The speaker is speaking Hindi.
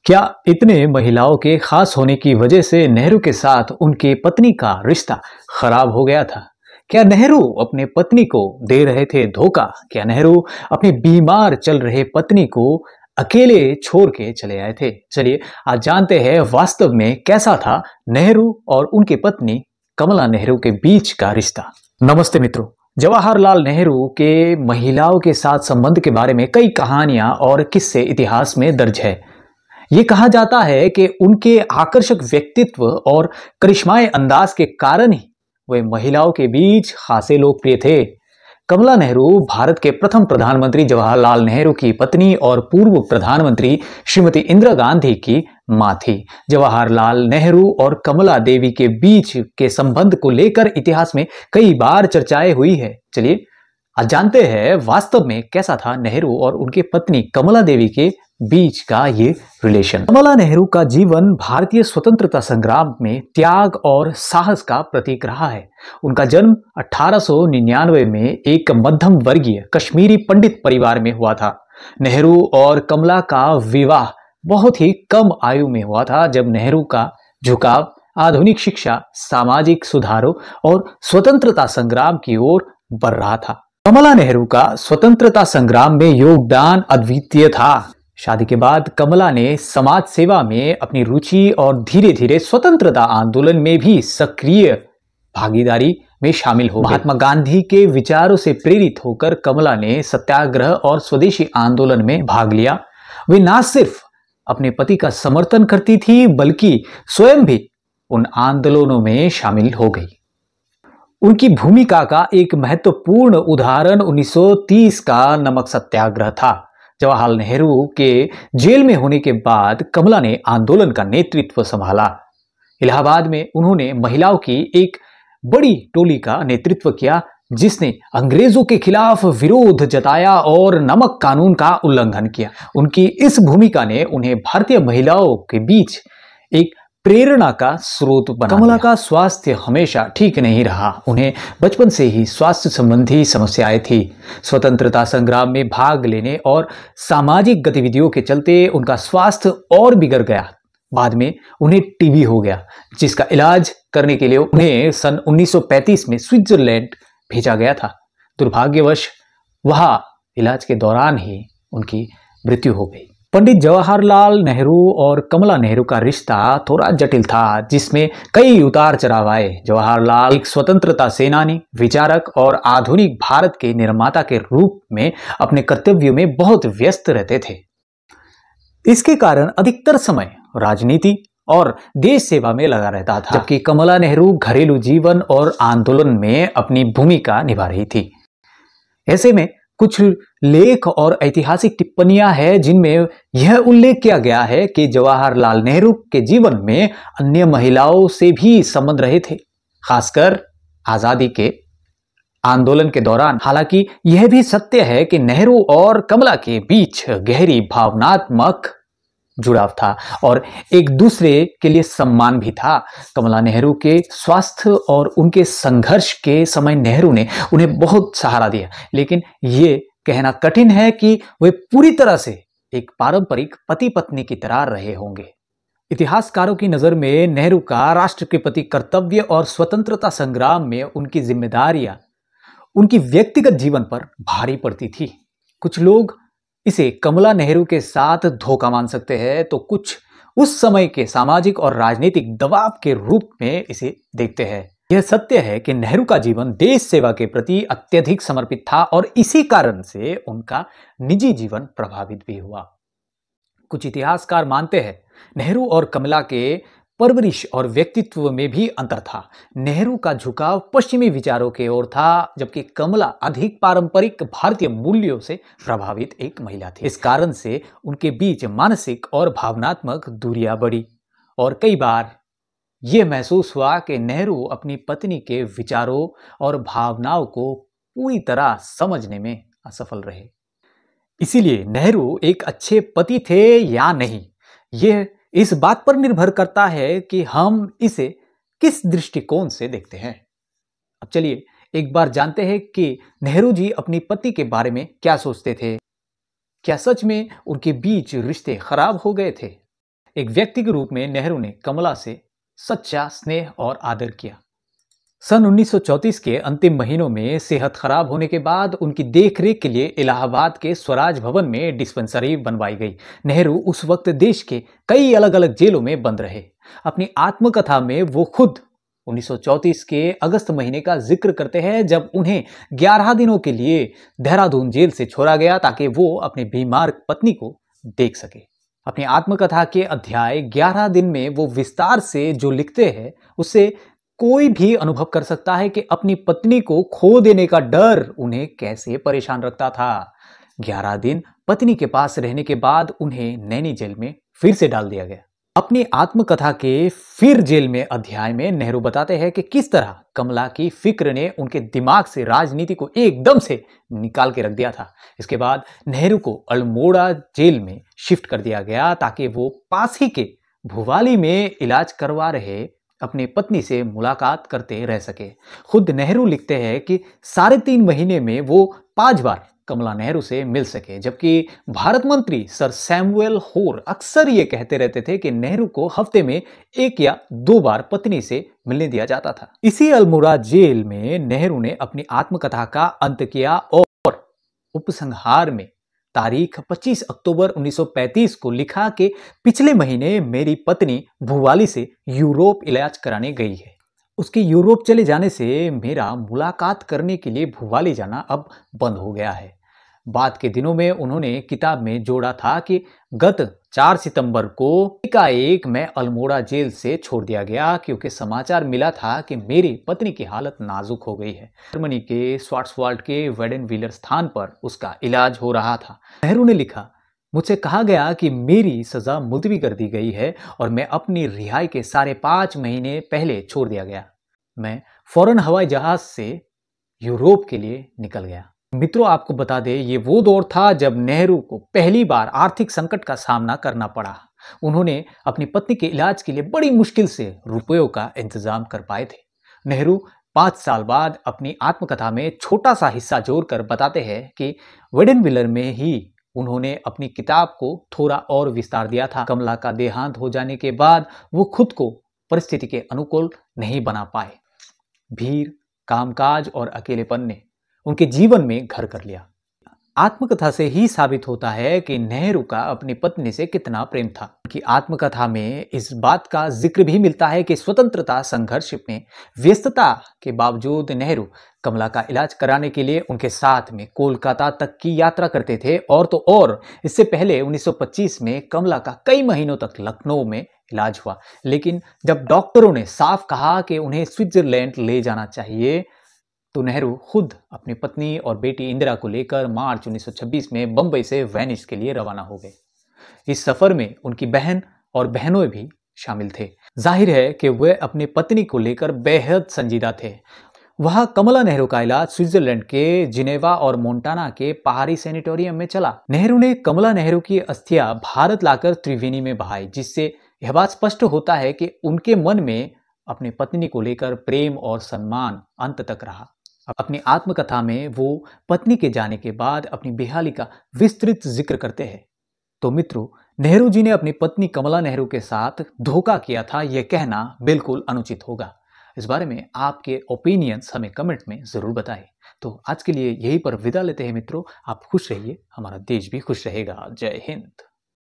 क्या इतने महिलाओं के खास होने की वजह से नेहरू के साथ उनके पत्नी का रिश्ता खराब हो गया था? क्या नेहरू अपने पत्नी को दे रहे थे धोखा? क्या नेहरू अपनी बीमार चल रहे पत्नी को अकेले छोड़ के चले आए थे? चलिए आज जानते हैं वास्तव में कैसा था नेहरू और उनकी पत्नी कमला नेहरू के बीच का रिश्ता। नमस्ते मित्रों, जवाहरलाल नेहरू के महिलाओं के साथ संबंध के बारे में कई कहानियां और किस्से इतिहास में दर्ज है। ये कहा जाता है कि उनके आकर्षक व्यक्तित्व और करिश्माई अंदाज के कारण ही वे महिलाओं के बीच खासे लोकप्रिय थे। कमला नेहरू भारत के प्रथम प्रधानमंत्री जवाहरलाल नेहरू की पत्नी और पूर्व प्रधानमंत्री श्रीमती इंदिरा गांधी की मां थी। जवाहरलाल नेहरू और कमला देवी के बीच के संबंध को लेकर इतिहास में कई बार चर्चाएं हुई है। चलिए आज जानते हैं वास्तव में कैसा था नेहरू और उनके पत्नी कमला देवी के बीच का ये रिलेशन। कमला नेहरू का जीवन भारतीय स्वतंत्रता संग्राम में त्याग और साहस का प्रतीक रहा है। उनका जन्म 1899 में एक मध्यम वर्गीय कश्मीरी पंडित परिवार में हुआ था। नेहरू और कमला का विवाह बहुत ही कम आयु में हुआ था, जब नेहरू का झुकाव आधुनिक शिक्षा, सामाजिक सुधारों और स्वतंत्रता संग्राम की ओर बढ़ रहा था। कमला नेहरू का स्वतंत्रता संग्राम में योगदान अद्वितीय था। शादी के बाद कमला ने समाज सेवा में अपनी रुचि और धीरे धीरे स्वतंत्रता आंदोलन में भी सक्रिय भागीदारी में शामिल हो गई। महात्मा गांधी के विचारों से प्रेरित होकर कमला ने सत्याग्रह और स्वदेशी आंदोलन में भाग लिया। वे न सिर्फ अपने पति का समर्थन करती थी, बल्कि स्वयं भी उन आंदोलनों में शामिल हो गई। उनकी भूमिका का एक महत्वपूर्ण उदाहरण 1930 का नमक सत्याग्रह था। जवाहरलाल नेहरू के जेल में होने के बाद कमला ने आंदोलन का नेतृत्व संभाला। इलाहाबाद में उन्होंने महिलाओं की एक बड़ी टोली का नेतृत्व किया, जिसने अंग्रेजों के खिलाफ विरोध जताया और नमक कानून का उल्लंघन किया। उनकी इस भूमिका ने उन्हें भारतीय महिलाओं के बीच एक प्रेरणा का स्रोत बना। कमला का स्वास्थ्य हमेशा ठीक नहीं रहा। उन्हें बचपन से ही स्वास्थ्य संबंधी समस्याएं थी। स्वतंत्रता संग्राम में भाग लेने और सामाजिक गतिविधियों के चलते उनका स्वास्थ्य और बिगड़ गया। बाद में उन्हें टीबी हो गया, जिसका इलाज करने के लिए उन्हें सन 1935 में स्विट्जरलैंड भेजा गया था। दुर्भाग्यवश वहां इलाज के दौरान ही उनकी मृत्यु हो गई। पंडित जवाहरलाल नेहरू और कमला नेहरू का रिश्ता थोड़ा जटिल था, जिसमें कई उतार चढ़ाव आए। जवाहरलाल एक स्वतंत्रता सेनानी, विचारक और आधुनिक भारत के निर्माता के रूप में अपने कर्तव्यों में बहुत व्यस्त रहते थे। इसके कारण अधिकतर समय राजनीति और देश सेवा में लगा रहता था, जबकि कमला नेहरू घरेलू जीवन और आंदोलन में अपनी भूमिका निभा रही थी। ऐसे में कुछ लेख और ऐतिहासिक टिप्पणियां हैं जिनमें यह उल्लेख किया गया है कि जवाहरलाल नेहरू के जीवन में अन्य महिलाओं से भी संबंध रहे थे, खासकर आजादी के आंदोलन के दौरान। हालांकि यह भी सत्य है कि नेहरू और कमला के बीच गहरी भावनात्मक जुड़ाव था और एक दूसरे के लिए सम्मान भी था। कमला नेहरू के स्वास्थ्य और उनके संघर्ष के समय नेहरू ने उन्हें बहुत सहारा दिया, लेकिन ये कहना कठिन है कि वे पूरी तरह से एक पारंपरिक पति पत्नी की तरह रहे होंगे। इतिहासकारों की नजर में नेहरू का राष्ट्र के प्रति कर्तव्य और स्वतंत्रता संग्राम में उनकी जिम्मेदारियां उनकी व्यक्तिगत जीवन पर भारी पड़ती थी। कुछ लोग इसे कमला नेहरू के साथ धोखा मान सकते हैं, तो कुछ उस समय के सामाजिक और राजनीतिक दबाव के रूप में इसे देखते हैं। यह सत्य है कि नेहरू का जीवन देश सेवा के प्रति अत्यधिक समर्पित था और इसी कारण से उनका निजी जीवन प्रभावित भी हुआ। कुछ इतिहासकार मानते हैं नेहरू और कमला के परवरिश और व्यक्तित्व में भी अंतर था। नेहरू का झुकाव पश्चिमी विचारों की ओर था, जबकि कमला अधिक पारंपरिक भारतीय मूल्यों से प्रभावित एक महिला थी। इस कारण से उनके बीच मानसिक और भावनात्मक दूरियां बढ़ी और कई बार यह महसूस हुआ कि नेहरू अपनी पत्नी के विचारों और भावनाओं को पूरी तरह समझने में असफल रहे। इसीलिए नेहरू एक अच्छे पति थे या नहीं, यह इस बात पर निर्भर करता है कि हम इसे किस दृष्टिकोण से देखते हैं। अब चलिए एक बार जानते हैं कि नेहरू जी अपनी पति के बारे में क्या सोचते थे। क्या सच में उनके बीच रिश्ते खराब हो गए थे? एक व्यक्ति के रूप में नेहरू ने कमला से सच्चा स्नेह और आदर किया। सन 1934 के अंतिम महीनों में सेहत खराब होने के बाद उनकी देखरेख के लिए इलाहाबाद के स्वराज भवन में डिस्पेंसरी बनवाई गई। नेहरू उस वक्त देश के कई अलग अलग जेलों में बंद रहे। अपनी आत्मकथा में वो खुद 1934 के अगस्त महीने का जिक्र करते हैं, जब उन्हें 11 दिनों के लिए देहरादून जेल से छोड़ा गया ताकि वो अपनी बीमार पत्नी को देख सके। अपनी आत्मकथा के अध्याय 11 दिन में वो विस्तार से जो लिखते हैं, उससे कोई भी अनुभव कर सकता है कि अपनी पत्नी को खो देने का डर उन्हें कैसे परेशान रखता था। 11 दिन पत्नी के पास रहने के बाद उन्हें नैनी जेल में फिर से डाल दिया गया। अपनी आत्मकथा के फिर जेल में अध्याय में नेहरू बताते हैं कि किस तरह कमला की फिक्र ने उनके दिमाग से राजनीति को एकदम से निकाल के रख दिया था। इसके बाद नेहरू को अल्मोड़ा जेल में शिफ्ट कर दिया गया ताकि वो पास ही के भुवाली में इलाज करवा रहे अपनी पत्नी से मुलाकात करते रह सके। खुद नेहरू लिखते हैं कि 3.5 महीने में वो 5 बार कमला नेहरू से मिल सके, जबकि भारत मंत्री सर सैमुअल होर अक्सर ये कहते रहते थे कि नेहरू को हफ्ते में 1 या 2 बार पत्नी से मिलने दिया जाता था। इसी अल्मोड़ा जेल में नेहरू ने अपनी आत्मकथा का अंत किया और उपसंहार में तारीख 25 अक्टूबर 1935 को लिखा कि पिछले महीने मेरी पत्नी भुवाली से यूरोप इलाज कराने गई है। उसके यूरोप चले जाने से मेरा मुलाकात करने के लिए भुवाली जाना अब बंद हो गया है। बाद के दिनों में उन्होंने किताब में जोड़ा था कि गत 4 सितंबर को एकाएक मैं अल्मोड़ा जेल से छोड़ दिया गया क्योंकि समाचार मिला था कि मेरी पत्नी की हालत नाजुक हो गई है। जर्मनी के श्वार्ट्सवाल्ड के वेडेनविलर स्थान पर उसका इलाज हो रहा था। नेहरू ने लिखा, मुझसे कहा गया कि मेरी सजा मुलतवी कर दी गई है और मैं अपनी रिहाई के 5.5 महीने पहले छोड़ दिया गया। मैं फौरन हवाई जहाज से यूरोप के लिए निकल गया। मित्रों, आपको बता दें, ये वो दौर था जब नेहरू को पहली बार आर्थिक संकट का सामना करना पड़ा। उन्होंने अपनी पत्नी के इलाज के लिए बड़ी मुश्किल से रुपयों का इंतजाम कर पाए थे। नेहरू 5 साल बाद अपनी आत्मकथा में छोटा सा हिस्सा जोड़कर बताते हैं कि वेडेनविलर में ही उन्होंने अपनी किताब को थोड़ा और विस्तार दिया था। कमला का देहांत हो जाने के बाद वो खुद को परिस्थिति के अनुकूल नहीं बना पाए। भीड़, कामकाज और अकेलेपन ने उनके जीवन में घर कर लिया। आत्मकथा से ही साबित होता है कि नेहरू का अपनी पत्नी से कितना प्रेम था। उनकी आत्मकथा में इस बात का जिक्र भी मिलता है कि स्वतंत्रता संघर्ष में व्यस्तता के बावजूद नेहरू कमला का इलाज कराने के लिए उनके साथ में कोलकाता तक की यात्रा करते थे। और तो और इससे पहले 1925 में कमला का कई महीनों तक लखनऊ में इलाज हुआ, लेकिन जब डॉक्टरों ने साफ कहा कि उन्हें स्विट्जरलैंड ले जाना चाहिए तो नेहरू खुद अपनी पत्नी और बेटी इंदिरा को लेकर मार्च 1926 में बंबई से वेनिस के लिए रवाना हो गए। इस सफर में उनकी बहन और बहनों भी शामिल थे। जाहिर है कि वे अपनी पत्नी को लेकर बेहद संजीदा थे। वहां कमला नेहरू का इलाज स्विट्जरलैंड के जिनेवा और मोंटाना के पहाड़ी सैनिटोरियम में चला। नेहरू ने कमला नेहरू की अस्थियां भारत लाकर त्रिवेणी में बहाई, जिससे यह बात स्पष्ट होता है कि उनके मन में अपनी पत्नी को लेकर प्रेम और सम्मान अंत तक रहा। अपनी आत्मकथा में वो पत्नी के जाने के बाद अपनी बेहाली का विस्तृत जिक्र करते हैं। तो मित्रों, नेहरू जी ने अपनी पत्नी कमला नेहरू के साथ धोखा किया था, यह कहना बिल्कुल अनुचित होगा। इस बारे में आपके ओपिनियंस हमें कमेंट में जरूर बताएं। तो आज के लिए यहीं पर विदा लेते हैं मित्रों। आप खुश रहिए, हमारा देश भी खुश रहेगा। जय हिंद।